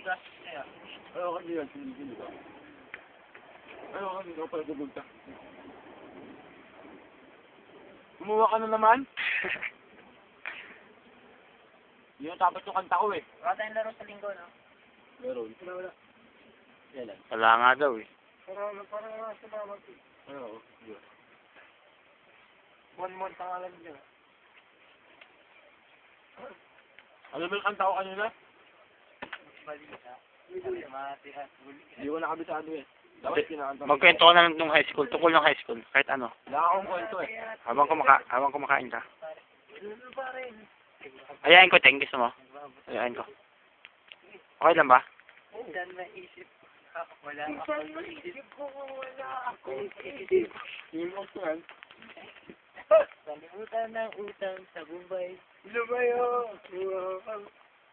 plastic na yan. Ayaw kasi yan, sinigil ba? Ayaw kasi ikaw pala bubulta. Kumuha ka na naman? Yun, tapos yung kanta ko eh. Wala tayong laro sa linggo, no? Meron. Wala. Kailan? Wala nga daw eh. Parang sa bawat eh. Oo. Yun. 1 month ang alam niya. Alam mo yung kanta ko kanina? Balita. Hindi ko nakabisado eh. Dapat kinakanta. Magkwento ko na lang nung high school, tukol ng high school, kahit ano. Wala akong kwento eh. Habang kumakain ka. Ayain ko, Teng, gusto mo? Ayain ko. Okay lang ba? Saan maisip? Wala akong maisip. Wala akong Isip. Yung option. Kalimutan ng utang sa Bombay. Lumayo.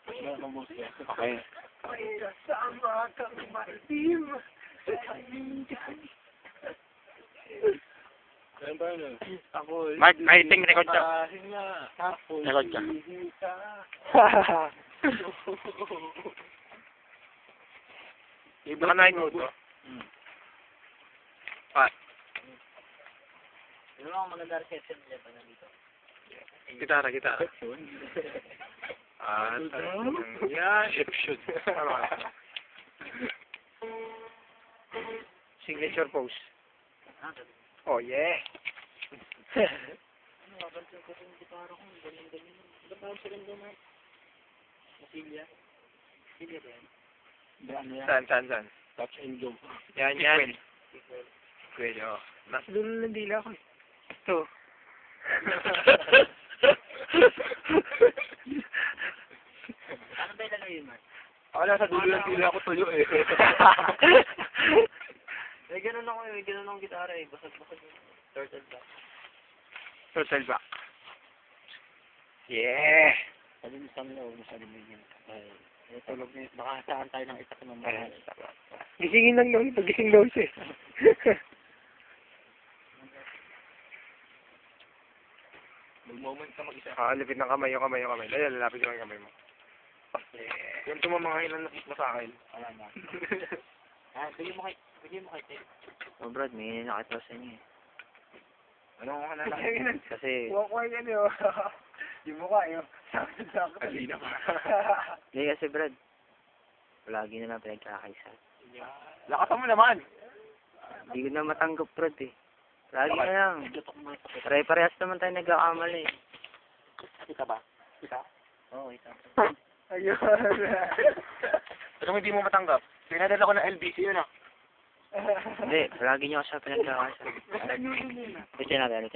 Meron kang boss eh. Okay. May kasama kang maitim. Ayun ba yun? Ako Mark, ay, Teng, record ka. pahinga. Record ka. Naka-night mode ko. Ah, Yung mga maganda reception nila pa nandito. gitara. Yan. Reception. Signature pose. Oh, yeah. Ano, kapansin ko yung gitara ko. Galing-galing. Ano ba ang saganda na? Masilya? Masilya ba yan? Saan? Touch and go. Yan. Kwel, oh. Nasa dulo ng dila ko eh. Ito. Ano ba yung lalagay, Mark? Ako nasa dulo ng tila ko tuyo eh. May ganun akong gitara eh. Basag-basag yung turtle back. Turtle back. Yeah. Sabi mo sa amin, huwag masyadong ganyan. Tulog niya. Baka saan tayo ng itak ng mahal. Gisingin lang noon. Pagising daw siya. Mag-moment ka mag-isa. Lipit ng kamay yung kamay. Dahil lalapit yung kamay mo. Yung tumamangin mo sa akin. Wala na. Bigyan mo kay Ted. Oh, Brad, may nakita sa inyo eh. Ano ko na lang? Kasi, Kuha yan yun. Yung mukha yun. Kanina pa. hindi kasi Brad, palagi na lang pinagkakaisa. Lakasan mo naman. Hindi ko na matanggap Brad eh. Lagi na lang. Pare-parehas naman tayo nagkakamali eh. Kita ba? Kita? Oo, ito. Ayun. Anong hindi mo matanggap? Pinadala ko ng LBC yun ah. Hindi, palagi nyo kasi pinagkakaisa. Ulitin natin.